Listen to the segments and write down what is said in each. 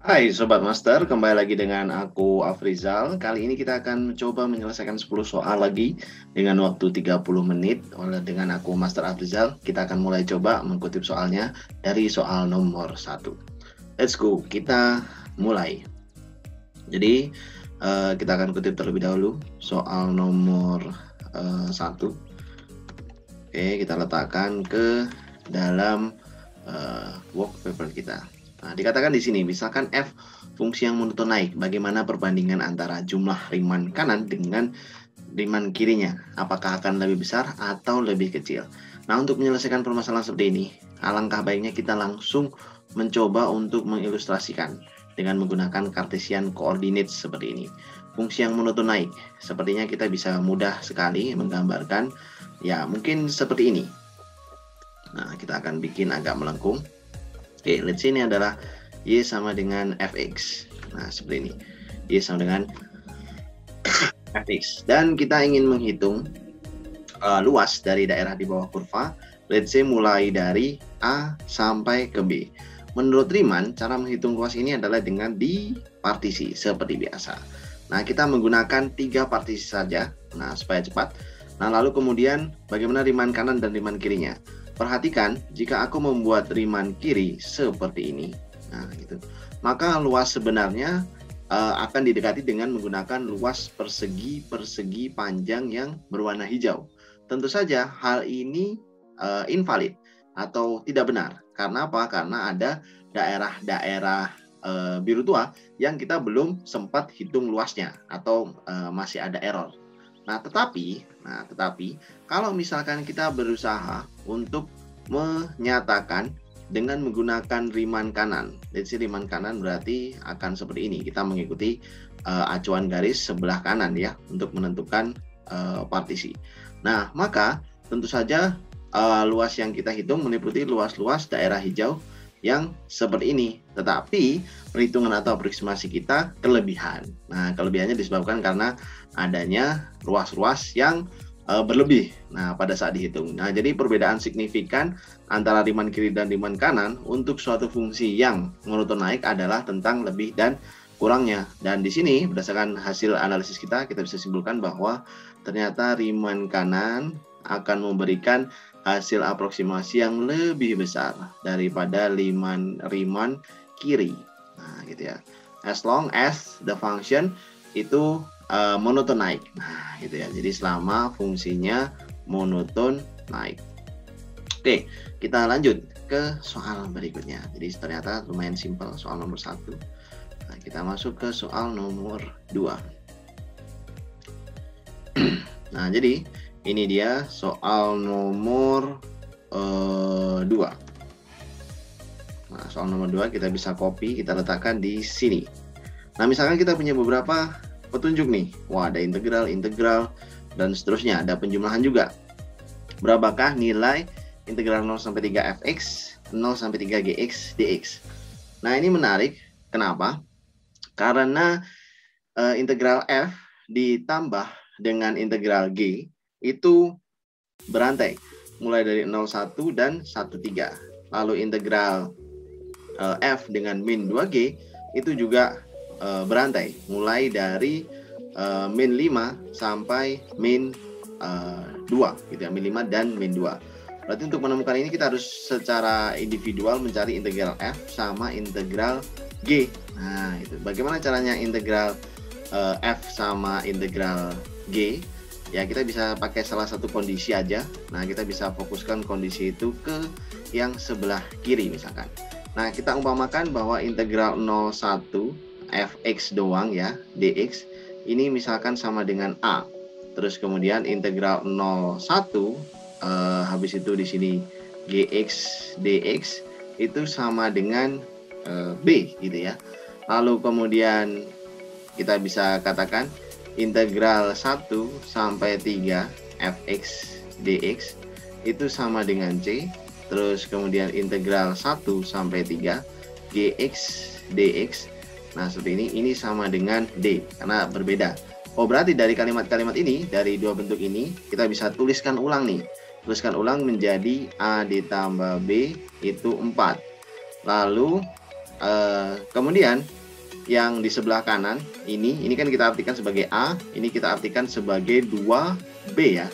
Hai Sobat Master, kembali lagi dengan aku Afrizal. Kali ini kita akan coba menyelesaikan 10 soal lagi dengan waktu 30 menit. Dengan aku Master Afrizal, kita akan mulai coba mengutip soalnya dari soal nomor 1. Let's go, kita mulai. Jadi kita akan kutip terlebih dahulu soal nomor 1. Oke, kita letakkan ke dalam work paper kita. Nah, dikatakan di sini, misalkan F fungsi yang monoton naik, bagaimana perbandingan antara jumlah Riemann kanan dengan Riemann kirinya? Apakah akan lebih besar atau lebih kecil? Nah, untuk menyelesaikan permasalahan seperti ini, alangkah baiknya kita langsung mencoba untuk mengilustrasikan dengan menggunakan Cartesian coordinates seperti ini. Fungsi yang monoton naik, sepertinya kita bisa mudah sekali menggambarkan, ya mungkin seperti ini. Nah, kita akan bikin agak melengkung. Oke, let's see, ini adalah Y sama dengan Fx. Nah, seperti ini. Y sama dengan Fx. Dan kita ingin menghitung luas dari daerah di bawah kurva. Let's say mulai dari A sampai ke B. Menurut Riemann, cara menghitung luas ini adalah dengan dipartisi, seperti biasa. Nah, kita menggunakan 3 partisi saja. Nah, supaya cepat. Nah, lalu kemudian bagaimana Riemann kanan dan Riemann kirinya? Perhatikan, jika aku membuat Riemann kiri seperti ini, nah gitu, maka luas sebenarnya akan didekati dengan menggunakan luas persegi panjang yang berwarna hijau. Tentu saja hal ini invalid atau tidak benar. Karena apa? Karena ada daerah-daerah biru tua yang kita belum sempat hitung luasnya atau masih ada error. Nah, tetapi kalau misalkan kita berusaha untuk menyatakan dengan menggunakan Riemann kanan, let's say Riemann kanan berarti akan seperti ini. Kita mengikuti acuan garis sebelah kanan ya untuk menentukan partisi. Nah, maka tentu saja luas yang kita hitung meliputi luas-luas daerah hijau yang seperti ini, tetapi perhitungan atau aproksimasi kita kelebihan. Nah, kelebihannya disebabkan karena adanya ruas-ruas yang berlebih. Nah, pada saat dihitung. Nah, jadi perbedaan signifikan antara Riemann kiri dan Riemann kanan untuk suatu fungsi yang monoton naik adalah tentang lebih dan kurangnya. Dan di sini berdasarkan hasil analisis kita bisa simpulkan bahwa ternyata Riemann kanan akan memberikan hasil aproksimasi yang lebih besar daripada Riemann kiri. Nah, gitu ya. As long as the function itu monoton naik. Nah, gitu ya. Jadi selama fungsinya monoton naik. Oke, kita lanjut ke soal berikutnya. Jadi ternyata lumayan simpel soal nomor 1. Nah, kita masuk ke soal nomor 2. Nah, jadi ini dia soal nomor 2. Nah, soal nomor 2 kita bisa copy, kita letakkan di sini. Nah, misalkan kita punya beberapa petunjuk nih. Wah, ada integral, dan seterusnya. Ada penjumlahan juga. Berapakah nilai integral 0 sampai 3 fx, 0 sampai 3 gx, dx? Nah, ini menarik. Kenapa? Karena integral f ditambah dengan integral g itu berantai mulai dari 0,1 dan 1,3. Lalu integral f dengan min 2g itu juga berantai mulai dari min 5 sampai min 2 gitu ya, min 5 dan min 2. Berarti untuk menemukan ini kita harus secara individual mencari integral f sama integral g. Nah, itu bagaimana caranya integral f sama integral g? Ya, kita bisa pakai salah satu kondisi aja. Nah, kita bisa fokuskan kondisi itu ke yang sebelah kiri misalkan. Nah, kita umpamakan bahwa integral 01 fx doang ya, dx ini misalkan sama dengan a. Terus kemudian integral 01 habis itu di sini gx dx itu sama dengan b gitu ya. Lalu kemudian kita bisa katakan integral 1 sampai 3 fx dx itu sama dengan c. Terus kemudian integral 1 sampai 3 gx dx. Nah, seperti ini sama dengan d karena berbeda. Oh, berarti dari kalimat-kalimat ini, dari dua bentuk ini, kita bisa tuliskan ulang nih. Tuliskan ulang menjadi a ditambah b itu 4. Lalu kemudian yang di sebelah kanan ini kan kita artikan sebagai A, ini kita artikan sebagai 2B ya.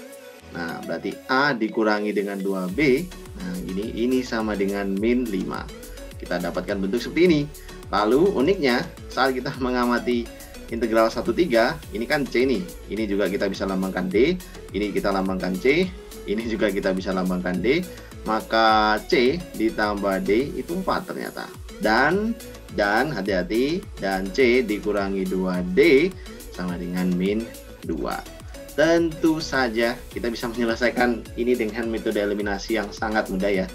Nah, berarti A dikurangi dengan 2B. Nah, ini sama dengan min 5. Kita dapatkan bentuk seperti ini. Lalu uniknya saat kita mengamati integral 1/3, ini kan C nih. Ini juga kita bisa lambangkan D, ini kita lambangkan C, ini juga kita bisa lambangkan D. Maka C ditambah D itu 4 ternyata. Dan hati-hati, dan C dikurangi 2D sama dengan min 2. Tentu saja kita bisa menyelesaikan ini dengan metode eliminasi yang sangat mudah ya.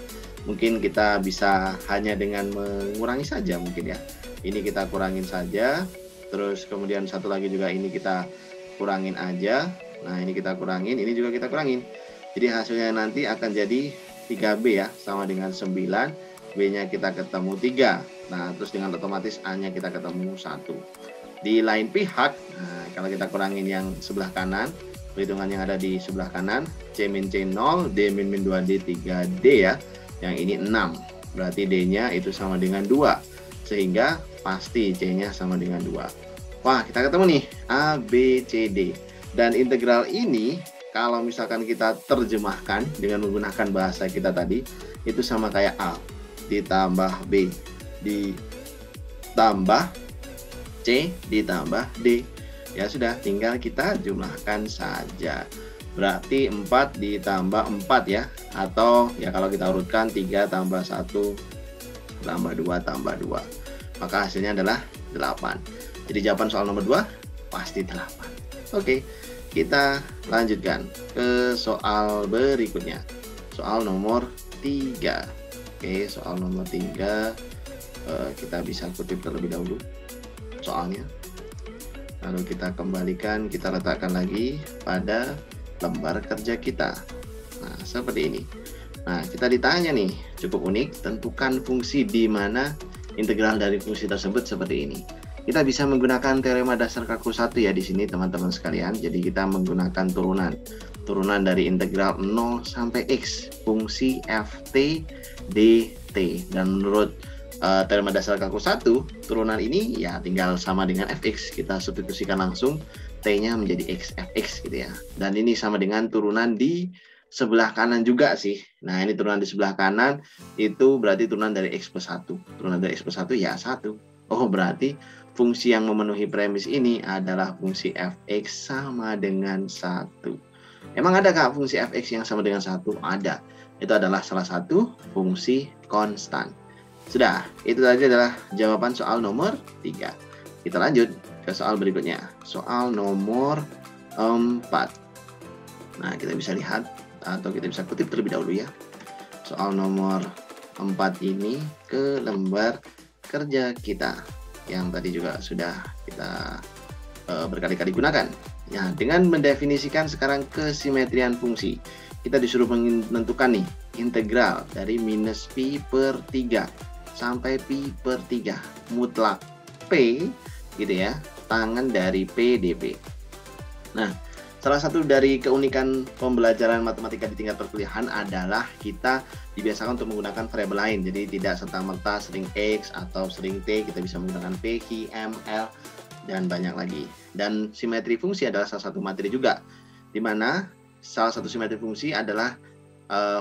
Mungkin kita bisa hanya dengan mengurangi saja mungkin ya. Ini kita kurangin saja. Terus kemudian satu lagi juga ini kita kurangin aja. Nah, ini kita kurangin, ini juga kita kurangin. Jadi hasilnya nanti akan jadi 3B ya, sama dengan 9. B-nya kita ketemu 3. Nah, terus dengan otomatis A-nya kita ketemu 1. Di lain pihak, nah, kalau kita kurangin yang sebelah kanan, perhitungan yang ada di sebelah kanan, C min C 0, D min 2D 3D ya. Yang ini 6. Berarti D-nya itu sama dengan 2. Sehingga pasti C-nya sama dengan 2. Wah, kita ketemu nih A, B, C, D. Dan integral ini kalau misalkan kita terjemahkan dengan menggunakan bahasa kita tadi, itu sama kayak A ditambah B ditambah C ditambah D. Ya sudah, tinggal kita jumlahkan saja. Berarti 4 ditambah 4 ya. Atau ya kalau kita urutkan 3 tambah 1 tambah 2 tambah 2. Maka hasilnya adalah 8. Jadi jawaban soal nomor 2 pasti 8. Oke, kita lanjutkan ke soal berikutnya. Soal nomor 3. Oke, soal nomor 3 kita bisa kutip terlebih dahulu soalnya. Lalu kita kembalikan, kita letakkan lagi pada lembar kerja kita. Nah, seperti ini. Nah, kita ditanya nih, cukup unik, tentukan fungsi di mana integral dari fungsi tersebut seperti ini. Kita bisa menggunakan teorema dasar kalkulus 1 ya di sini teman-teman sekalian. Jadi kita menggunakan turunan dari integral 0 sampai X fungsi ft dt. Dan menurut teorema dasar kalkulus 1, turunan ini ya tinggal sama dengan fx. Kita substitusikan langsung, t-nya menjadi x fx gitu ya. Dan ini sama dengan turunan di sebelah kanan juga sih. Nah, ini turunan di sebelah kanan itu berarti turunan dari x plus 1. Turunan dari x plus 1 ya 1. Oh, berarti fungsi yang memenuhi premis ini adalah fungsi fx sama dengan 1. Emang ada Kak fungsi fx yang sama dengan 1? Ada. Itu adalah salah satu fungsi konstan. Sudah, itu tadi adalah jawaban soal nomor 3. Kita lanjut ke soal berikutnya. Soal nomor 4. Nah, kita bisa lihat atau kita bisa kutip terlebih dahulu ya. Soal nomor 4 ini ke lembar kerja kita yang tadi juga sudah kita berkali-kali gunakan. Ya, dengan mendefinisikan sekarang kesimetrian fungsi, kita disuruh menentukan nih integral dari minus pi per 3 sampai pi per 3 mutlak P gitu ya, tangan dari P dp. Nah, salah satu dari keunikan pembelajaran matematika di tingkat perkuliahan adalah kita dibiasakan untuk menggunakan variabel lain. Jadi tidak serta-merta sering X atau sering T, kita bisa menggunakan P, Q, M, L, dan banyak lagi. Dan simetri fungsi adalah salah satu materi juga, di mana salah satu simetri fungsi adalah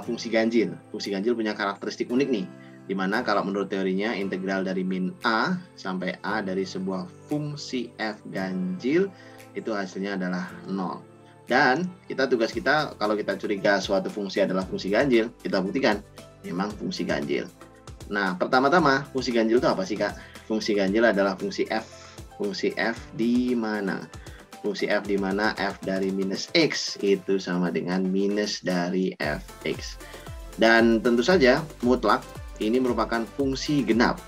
fungsi ganjil. Fungsi ganjil punya karakteristik unik nih, di mana kalau menurut teorinya integral dari min A sampai A dari sebuah fungsi f ganjil itu hasilnya adalah 0. Dan tugas kita kalau kita curiga suatu fungsi adalah fungsi ganjil, kita buktikan memang fungsi ganjil. Nah, pertama-tama fungsi ganjil itu apa sih Kak? Fungsi ganjil adalah fungsi f. Fungsi f di mana? Fungsi f di mana f dari minus x itu sama dengan minus dari fx. Dan tentu saja mutlak ini merupakan fungsi genap.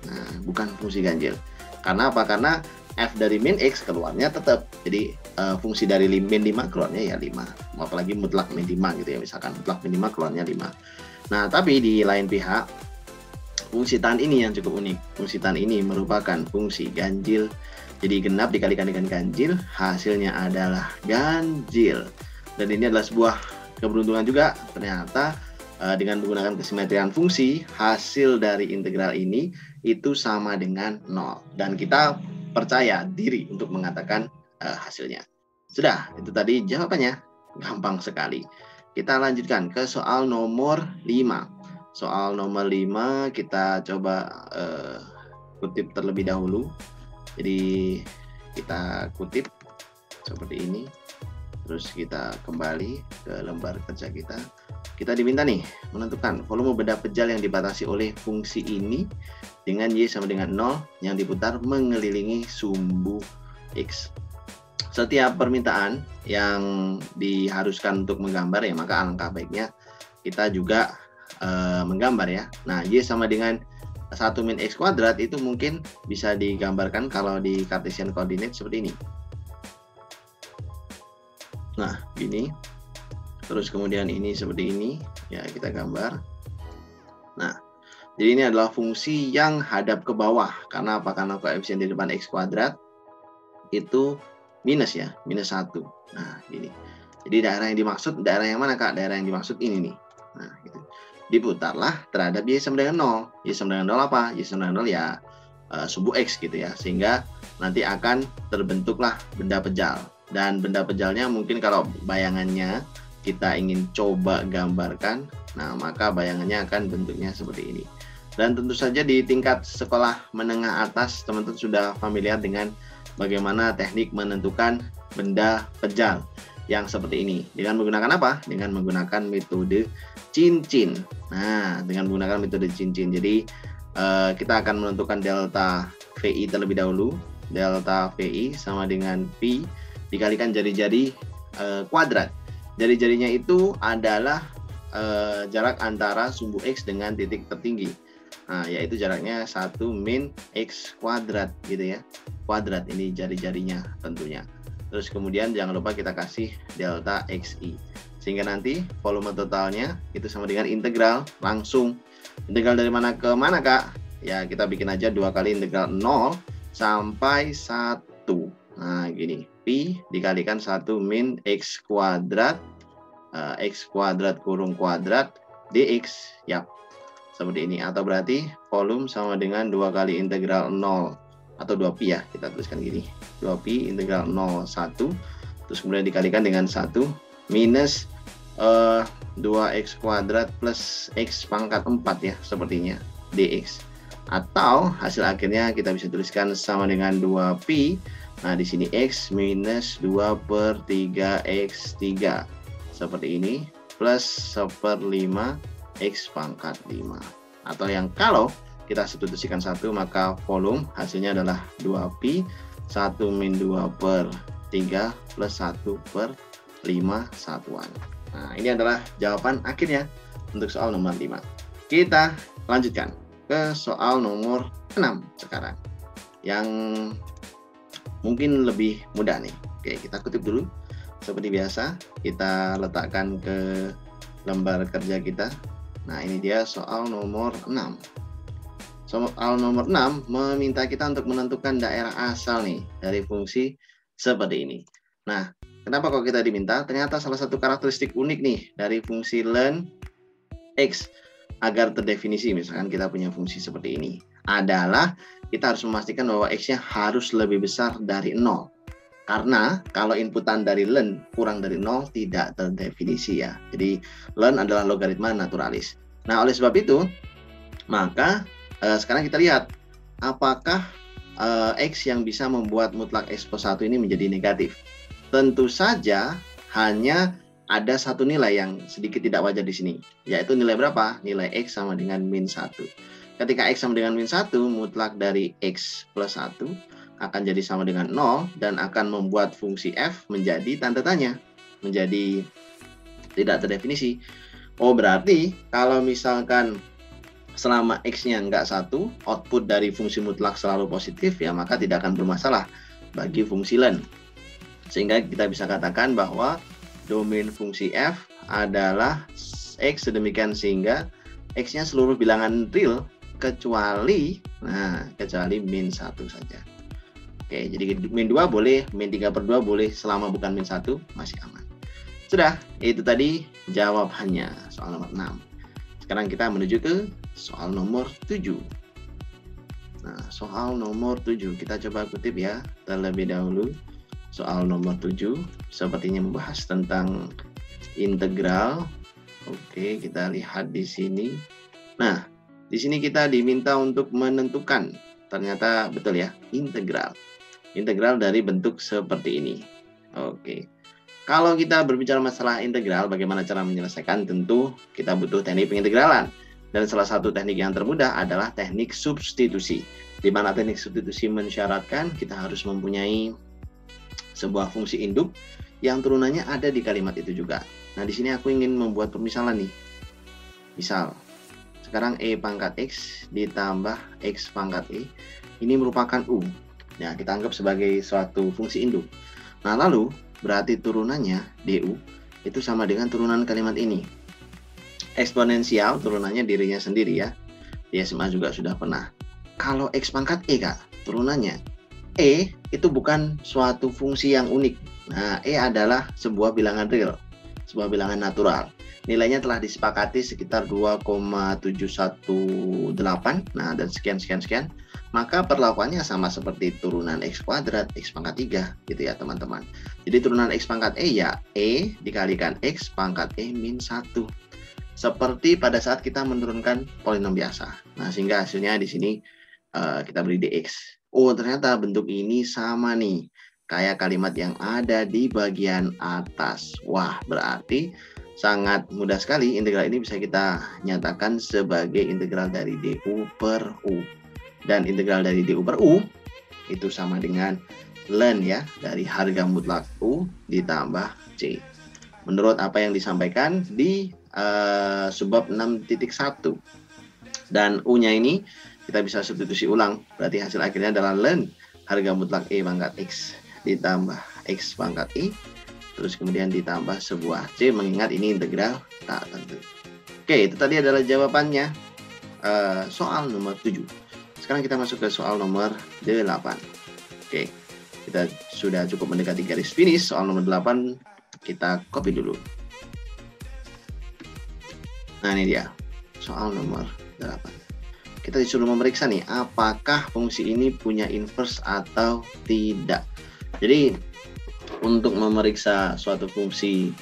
Nah, bukan fungsi ganjil. Karena apa? Karena f dari min x keluarnya tetap. Jadi fungsi dari min 5 keluarnya ya 5. Apalagi mutlak min 5 gitu ya. Misalkan mutlak min 5 keluarnya 5. Nah, tapi di lain pihak fungsi tan ini yang cukup unik. Fungsi tan ini merupakan fungsi ganjil. Jadi genap dikalikan dengan ganjil, hasilnya adalah ganjil. Dan ini adalah sebuah keberuntungan juga. Ternyata dengan menggunakan kesimetrian fungsi, hasil dari integral ini itu sama dengan 0. Dan kita percaya diri untuk mengatakan hasilnya. Sudah, itu tadi jawabannya. Gampang sekali. Kita lanjutkan ke soal nomor 5. Soal nomor 5 kita coba kutip terlebih dahulu. Jadi kita kutip seperti ini. Terus kita kembali ke lembar kerja kita. Kita diminta nih menentukan volume benda pejal yang dibatasi oleh fungsi ini dengan Y sama dengan 0 yang diputar mengelilingi sumbu X. Setiap permintaan yang diharuskan untuk menggambar ya maka alangkah baiknya kita juga menggambar ya. Nah, Y sama dengan 1 min X kuadrat itu mungkin bisa digambarkan kalau di Cartesian coordinate seperti ini. Nah, gini. Terus kemudian ini seperti ini. Ya, kita gambar. Nah, jadi ini adalah fungsi yang hadap ke bawah. Karena apa? Karena koefisien di depan X kuadrat itu minus ya, minus 1. Nah, gini. Jadi daerah yang dimaksud, daerah yang mana Kak? Daerah yang dimaksud ini nih. Nah, gitu. Diputarlah terhadap Y sama dengan 0. Y sama dengan 0 apa? Y sama dengan 0 ya sumbu X gitu ya. Sehingga nanti akan terbentuklah benda pejal. Dan benda pejalnya mungkin kalau bayangannya kita ingin coba gambarkan, nah maka bayangannya akan bentuknya seperti ini. Dan tentu saja di tingkat sekolah menengah atas teman-teman sudah familiar dengan bagaimana teknik menentukan benda pejal yang seperti ini. Dengan menggunakan apa? Dengan menggunakan metode cincin. Nah, dengan menggunakan metode cincin. Jadi kita akan menentukan delta VI terlebih dahulu. Delta VI sama dengan Pi dikalikan jari-jari kuadrat. Jari-jarinya itu adalah jarak antara sumbu X dengan titik tertinggi. Nah, yaitu jaraknya 1 min X kuadrat gitu ya. Kuadrat ini jari-jarinya tentunya. Terus kemudian jangan lupa kita kasih delta XI. Sehingga nanti volume totalnya itu sama dengan integral langsung. Integral dari mana ke mana Kak? Ya kita bikin aja 2 kali integral 0 sampai 1. Nah gini. Pi dikalikan 1 min X kuadrat X kuadrat kurung kuadrat dx ya seperti ini, atau berarti volume sama dengan 2 kali integral 0 atau 2pi ya, kita tuliskan gini 2pi integral 0 1 terus kemudian dikalikan dengan 1 minus 2x kuadrat plus x pangkat 4 ya sepertinya dx, atau hasil akhirnya kita bisa tuliskan sama dengan 2pi. Nah, di sini X minus 2/3X3 seperti ini plus 1/5 X pangkat 5. Atau yang kalau kita substitusikan 1 maka volume hasilnya adalah 2pi 1 min 2/3 plus 1/5 satuan. Nah, ini adalah jawaban akhirnya untuk soal nomor 5. Kita lanjutkan ke soal nomor 6 sekarang. Yang mungkin lebih mudah nih. Oke, kita kutip dulu. Seperti biasa, kita letakkan ke lembar kerja kita. Nah, ini dia soal nomor 6. Soal nomor 6 meminta kita untuk menentukan daerah asal nih dari fungsi seperti ini. Nah, kenapa kok kita diminta? Ternyata salah satu karakteristik unik nih dari fungsi ln X agar terdefinisi, misalkan kita punya fungsi seperti ini, adalah kita harus memastikan bahwa X-nya harus lebih besar dari 0. Karena kalau inputan dari ln kurang dari 0 tidak terdefinisi ya. Jadi ln adalah logaritma naturalis. Nah, oleh sebab itu, maka sekarang kita lihat apakah X yang bisa membuat mutlak X plus 1 ini menjadi negatif. Tentu saja hanya ada satu nilai yang sedikit tidak wajar di sini, yaitu nilai berapa? Nilai X sama dengan min 1. Ketika X sama dengan min 1, mutlak dari X plus 1 akan jadi sama dengan 0 dan akan membuat fungsi F menjadi tanda tanya, menjadi tidak terdefinisi. Oh, berarti kalau misalkan selama X-nya nggak 1, output dari fungsi mutlak selalu positif, ya maka tidak akan bermasalah bagi fungsi ln. Sehingga kita bisa katakan bahwa domain fungsi F adalah X sedemikian sehingga X-nya seluruh bilangan real kecuali min 1 saja. Oke, jadi min 2 boleh, min 3/2 boleh selama bukan min 1 masih aman. Sudah, itu tadi jawabannya soal nomor 6. Sekarang kita menuju ke soal nomor 7. Nah, soal nomor 7 kita coba kutip ya terlebih dahulu. Soal nomor 7 sepertinya membahas tentang integral. Oke, kita lihat di sini. Nah, di sini kita diminta untuk menentukan, ternyata betul ya, integral. Integral dari bentuk seperti ini. Oke. Kalau kita berbicara masalah integral, bagaimana cara menyelesaikan, tentu kita butuh teknik pengintegralan. Dan salah satu teknik yang termudah adalah teknik substitusi. Di mana teknik substitusi mensyaratkan kita harus mempunyai sebuah fungsi induk yang turunannya ada di kalimat itu juga. Nah, di sini aku ingin membuat permisalan nih. Misal, sekarang E pangkat X ditambah X pangkat E, ini merupakan U. Nah, kita anggap sebagai suatu fungsi induk. Nah, lalu berarti turunannya DU itu sama dengan turunan kalimat ini. Eksponensial turunannya dirinya sendiri ya. Di SMA juga sudah pernah. Kalau X pangkat E, Kak, turunannya E itu bukan suatu fungsi yang unik. Nah, E adalah sebuah bilangan real, sebuah bilangan natural. Nilainya telah disepakati sekitar 2,718. Nah, dan sekian. Maka perlakuannya sama seperti turunan X kuadrat, X pangkat 3 gitu ya teman-teman. Jadi turunan X pangkat E ya E dikalikan X pangkat E min 1. Seperti pada saat kita menurunkan polinom biasa. Nah, sehingga hasilnya di sini kita beri dx. Oh, ternyata bentuk ini sama nih kayak kalimat yang ada di bagian atas. Wah, berarti sangat mudah sekali integral ini bisa kita nyatakan sebagai integral dari du per u. Dan integral dari du per u itu sama dengan ln ya, dari harga mutlak u ditambah c. Menurut apa yang disampaikan di subbab 6.1. Dan u-nya ini kita bisa substitusi ulang. Berarti hasil akhirnya adalah ln harga mutlak E pangkat X ditambah X pangkat I. Terus kemudian ditambah sebuah C, mengingat ini integral tak tentu. Oke, itu tadi adalah jawabannya soal nomor 7. Sekarang kita masuk ke soal nomor 8. Oke, kita sudah cukup mendekati garis finish. Soal nomor 8 kita copy dulu. Nah, ini dia soal nomor 8. Kita disuruh memeriksa nih, apakah fungsi ini punya inverse atau tidak. Jadi untuk memeriksa suatu fungsi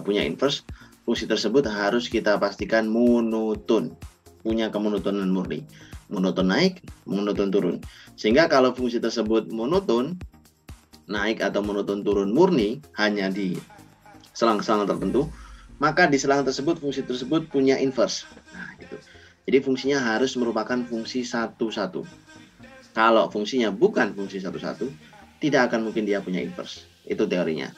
punya inverse, fungsi tersebut harus kita pastikan monoton, punya kemonotonan murni, monoton naik, monoton turun. Sehingga kalau fungsi tersebut monoton naik atau monoton turun murni hanya di selang-selang tertentu, maka di selang tersebut fungsi tersebut punya inverse. Nah, gitu. Jadi fungsinya harus merupakan fungsi satu-satu. Kalau fungsinya bukan fungsi satu-satu, tidak akan mungkin dia punya inverse. Itu teorinya.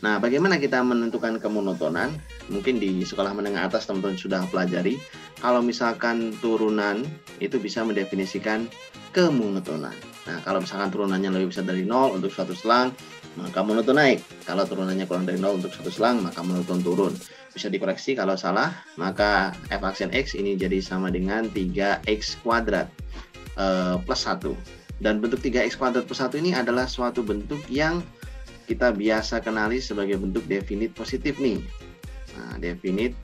Nah, bagaimana kita menentukan kemonotonan? Mungkin di sekolah menengah atas teman-teman sudah pelajari. Kalau misalkan turunan itu bisa mendefinisikan kemonotonan. Nah, kalau misalkan turunannya lebih besar dari 0 untuk suatu selang, maka monoton naik. Kalau turunannya kurang dari 0 untuk satu selang, maka monoton turun. Bisa dikoreksi kalau salah, maka f aksen x ini jadi sama dengan 3x kuadrat plus 1. Dan bentuk 3x kuadrat plus 1 ini adalah suatu bentuk yang kita biasa kenali sebagai bentuk definit positif nih. Nah, definit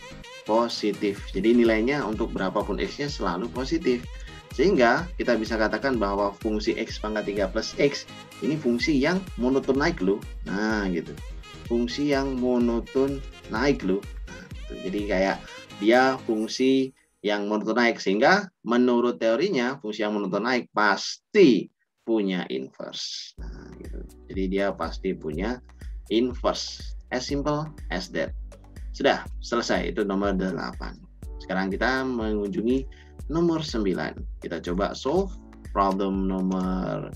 positif. Jadi nilainya untuk berapapun x-nya selalu positif. Sehingga kita bisa katakan bahwa fungsi x pangkat 3 plus x ini fungsi yang monoton naik loh. Nah, gitu. Fungsi yang monoton naik loh. Jadi kayak dia fungsi yang monoton naik, sehingga menurut teorinya fungsi yang monoton naik pasti punya inverse. Nah, gitu. Jadi dia pasti punya inverse. As simple as that. Sudah selesai, itu nomor 8. Sekarang kita mengunjungi nomor 9. Kita coba solve problem nomor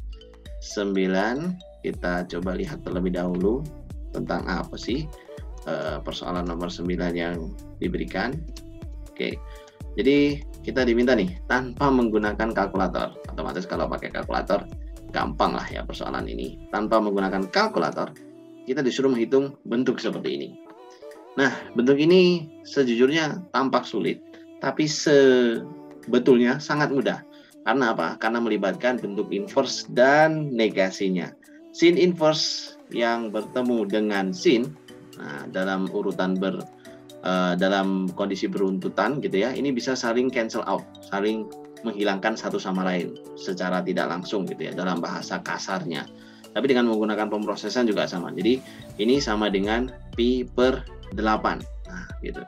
9. Kita coba lihat terlebih dahulu tentang apa sih persoalan nomor 9 yang diberikan. Oke, jadi kita diminta nih tanpa menggunakan kalkulator. Otomatis kalau pakai kalkulator gampang lah ya persoalan ini. Tanpa menggunakan kalkulator, kita disuruh menghitung bentuk seperti ini. Nah, bentuk ini sejujurnya tampak sulit, tapi sebetulnya sangat mudah. Karena apa? Karena melibatkan bentuk inverse dan negasinya. Sin inverse yang bertemu dengan sin, nah, dalam urutan dalam kondisi beruntutan gitu ya, ini bisa saling cancel out, saling menghilangkan satu sama lain secara tidak langsung gitu ya dalam bahasa kasarnya. Tapi dengan menggunakan pemrosesan juga sama. Jadi ini sama dengan pi per 8. Nah, gitu.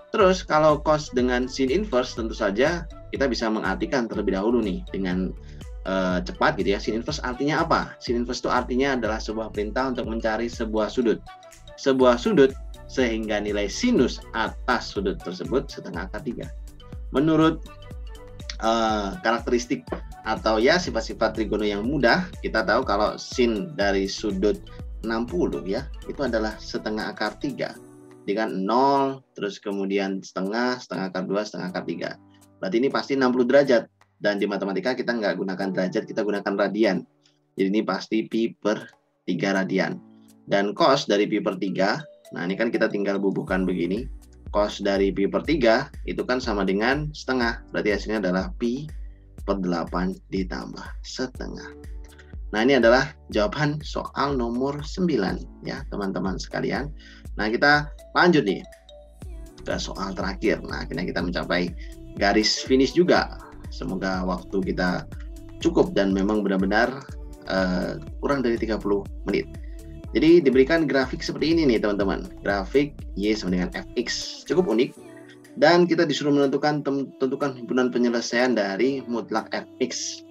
Terus kalau cos dengan sin inverse tentu saja kita bisa mengartikan terlebih dahulu nih dengan cepat gitu ya. Sin inverse artinya apa? Sin inverse itu artinya adalah sebuah perintah untuk mencari sebuah sudut. Sebuah sudut sehingga nilai sinus atas sudut tersebut setengah akar 3. Menurut karakteristik atau ya sifat-sifat trigono yang mudah, kita tahu kalau sin dari sudut 60 ya, itu adalah setengah akar 3 dengan 0, terus kemudian setengah akar 2, setengah akar 3. Berarti ini pasti 60 derajat. Dan di matematika kita nggak gunakan derajat, kita gunakan radian. Jadi ini pasti pi per 3 radian. Dan cos dari pi per 3, nah ini kan kita tinggal bubuhkan begini. Cos dari pi per 3 itu kan sama dengan setengah. Berarti hasilnya adalah pi per 8 ditambah setengah. Nah ini adalah jawaban soal nomor 9 ya teman-teman sekalian. Nah kita lanjut nih ke soal terakhir. Nah akhirnya kita mencapai garis finish juga. Semoga waktu kita cukup dan memang benar-benar kurang dari 30 menit. Jadi diberikan grafik seperti ini nih teman-teman. Grafik Y sama dengan Fx. Cukup unik. Dan kita disuruh tentukan himpunan penyelesaian dari mutlak Fx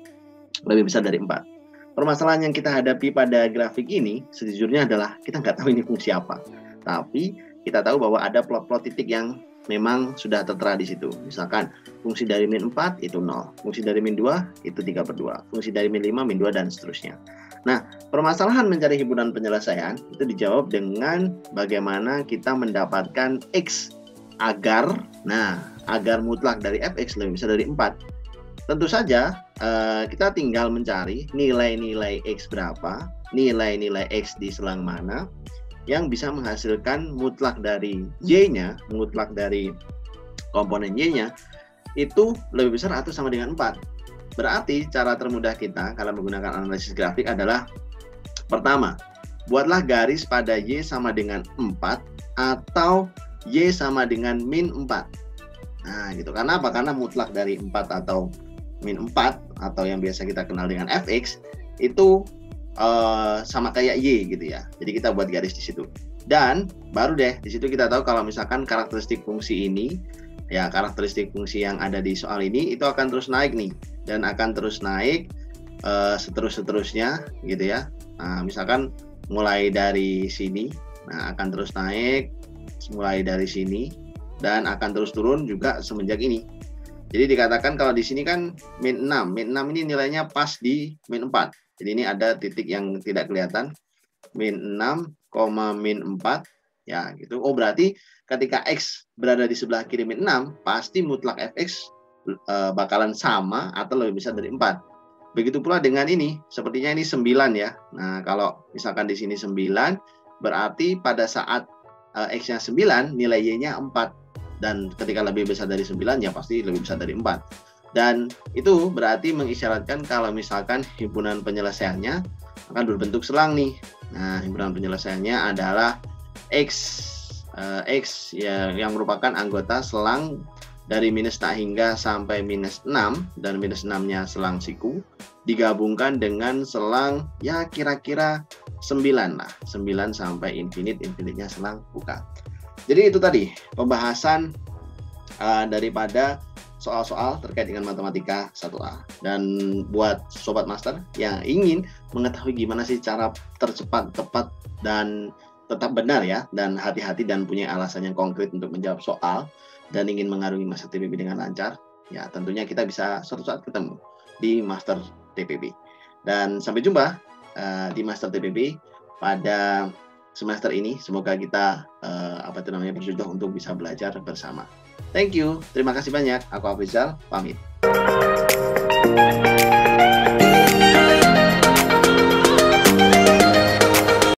lebih besar dari 4. Permasalahan yang kita hadapi pada grafik ini sejujurnya adalah kita nggak tahu ini fungsi apa. Tapi kita tahu bahwa ada plot-plot titik yang memang sudah tertera di situ. Misalkan fungsi dari min 4 itu 0. Fungsi dari min 2 itu 3/2. Fungsi dari min 5, min 2 dan seterusnya. Nah, permasalahan mencari himpunan penyelesaian itu dijawab dengan bagaimana kita mendapatkan X agar mutlak dari Fx lebih besar dari 4. Tentu saja kita tinggal mencari nilai-nilai X berapa, nilai-nilai X di selang mana yang bisa menghasilkan mutlak dari Y-nya, mutlak dari komponen Y-nya itu lebih besar atau sama dengan 4. Berarti cara termudah kita kalau menggunakan analisis grafik adalah pertama, buatlah garis pada Y sama dengan 4 atau Y sama dengan min 4. Nah gitu, karena apa? Karena mutlak dari 4 atau min 4 atau yang biasa kita kenal dengan Fx itu sama kayak Y gitu ya. Jadi kita buat garis di situ. Dan baru deh di situ kita tahu kalau misalkan karakteristik fungsi ini ya, karakteristik fungsi yang ada di soal ini itu akan terus naik nih dan akan terus naik seterusnya gitu ya. Nah, misalkan mulai dari sini, nah akan terus naik mulai dari sini dan akan terus turun juga semenjak ini. Jadi dikatakan kalau di sini kan min 6. Min 6 ini nilainya pas di min 4. Jadi ini ada titik yang tidak kelihatan. Min 6, min 4 ya gitu. Oh berarti ketika X berada di sebelah kiri min 6, pasti mutlak Fx bakalan sama atau lebih besar dari 4. Begitu pula dengan ini, sepertinya ini 9 ya. Nah, kalau misalkan di sini 9, berarti pada saat X-nya 9, nilai Y-nya 4. Dan ketika lebih besar dari 9, ya pasti lebih besar dari 4. Dan itu berarti mengisyaratkan kalau misalkan himpunan penyelesaiannya akan berbentuk selang nih. Nah, himpunan penyelesaiannya adalah X ya, yang merupakan anggota selang dari minus tak hingga sampai minus 6 dan minus 6-nya selang siku digabungkan dengan selang ya kira-kira 9 lah, 9 sampai infinite-nya selang buka. Jadi itu tadi pembahasan daripada soal-soal terkait dengan matematika 1A. Dan buat sobat master yang ingin mengetahui gimana sih cara tercepat, tepat dan tetap benar ya, dan hati-hati dan punya alasan yang konkret untuk menjawab soal dan ingin mengarungi Master TPB dengan lancar, ya tentunya kita bisa suatu saat ketemu di Master TPB. Dan sampai jumpa di Master TPB pada semester ini. Semoga kita berjodoh untuk bisa belajar bersama. Thank you, terima kasih banyak. Aku Afrizal, pamit.